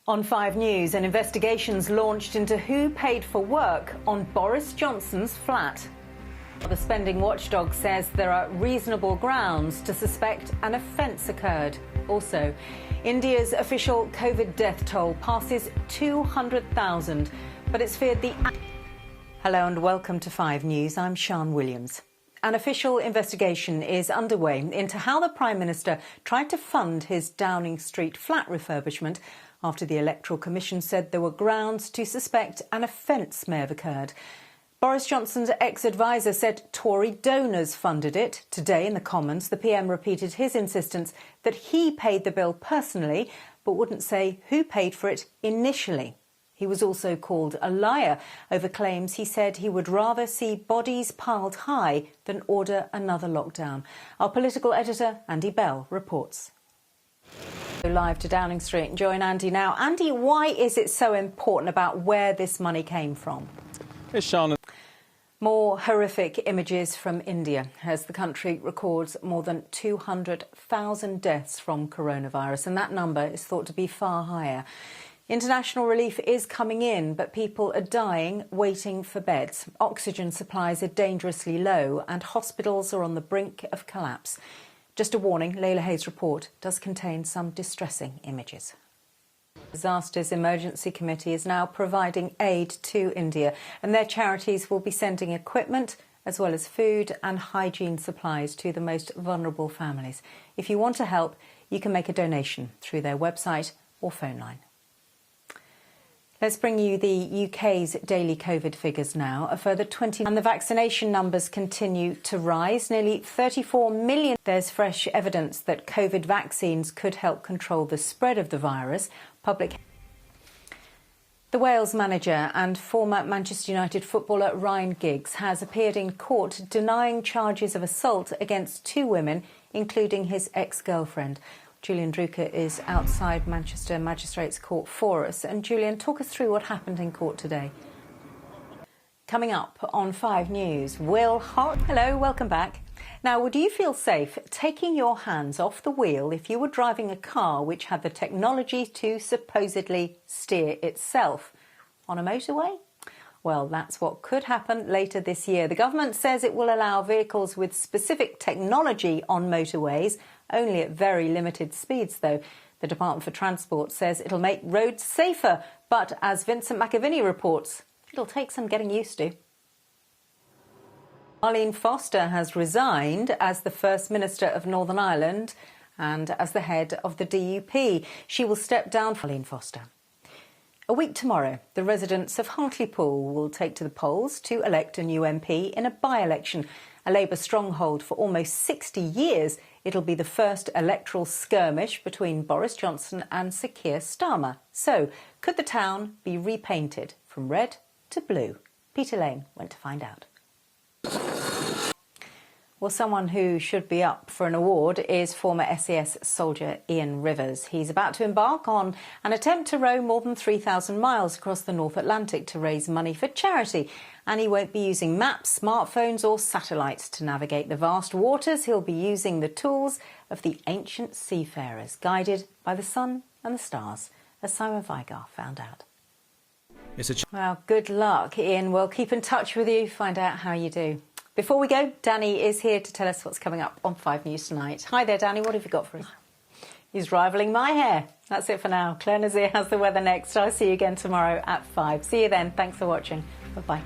On 5 News, an investigation's launched into who paid for work on Boris Johnson's flat. The spending watchdog says there are reasonable grounds to suspect an offence occurred. Also, India's official COVID death toll passes 200,000, but it's feared the... Hello and welcome to 5 News. I'm Sian Williams. An official investigation is underway into how the Prime Minister tried to fund his Downing Street flat refurbishment after the Electoral Commission said there were grounds to suspect an offence may have occurred. Boris Johnson's ex-adviser said Tory donors funded it. Today in the Commons, the PM repeated his insistence that he paid the bill personally, but wouldn't say who paid for it initially. He was also called a liar over claims he said he would rather see bodies piled high than order another lockdown. Our political editor, Andy Bell, reports. Live to Downing Street and join Andy now. Andy, why is it so important about where this money came from? Yes, Sean. More horrific images from India as the country records more than 200,000 deaths from coronavirus, and that number is thought to be far higher. International relief is coming in, but people are dying waiting for beds. Oxygen supplies are dangerously low and hospitals are on the brink of collapse. Just a warning, Layla Hayes' report does contain some distressing images. Disasters Emergency Committee is now providing aid to India, and their charities will be sending equipment as well as food and hygiene supplies to the most vulnerable families. If you want to help, you can make a donation through their website or phone line. Let's bring you the UK's daily COVID figures now. A further 20 and the vaccination numbers continue to rise. Nearly 34 million. There's fresh evidence that COVID vaccines could help control the spread of the virus. The Wales manager and former Manchester United footballer Ryan Giggs has appeared in court denying charges of assault against 2 women, including his ex-girlfriend. Julian Drucker is outside Manchester Magistrates Court for us. And Julian, talk us through what happened in court today. Coming up on 5 News, Will Hott. Hello, welcome back. Now, would you feel safe taking your hands off the wheel if you were driving a car which had the technology to supposedly steer itself on a motorway? Well, that's what could happen later this year. The government says it will allow vehicles with specific technology on motorways, only at very limited speeds, though. The Department for Transport says it'll make roads safer, but as Vincent McAviney reports, it'll take some getting used to. Arlene Foster has resigned as the First Minister of Northern Ireland and as the head of the DUP. She will step down for Arlene Foster. A week tomorrow, the residents of Hartlepool will take to the polls to elect a new MP in a by-election. A Labour stronghold for almost 60 years, it'll be the first electoral skirmish between Boris Johnson and Sir Keir Starmer. So, could the town be repainted from red to blue? Peter Lane went to find out. Well, someone who should be up for an award is former SES soldier Ian Rivers. He's about to embark on an attempt to row more than 3,000 miles across the North Atlantic to raise money for charity. And he won't be using maps, smartphones or satellites to navigate the vast waters. He'll be using the tools of the ancient seafarers, guided by the sun and the stars, as Simon Vigar found out. Well, good luck, Ian. We'll keep in touch with you, find out how you do. Before we go, Danny is here to tell us what's coming up on 5 News tonight. Hi there, Danny. What have you got for us? He's rivalling my hair. That's it for now. Claire Nazir has the weather next. I'll see you again tomorrow at 5. See you then. Thanks for watching. Bye-bye.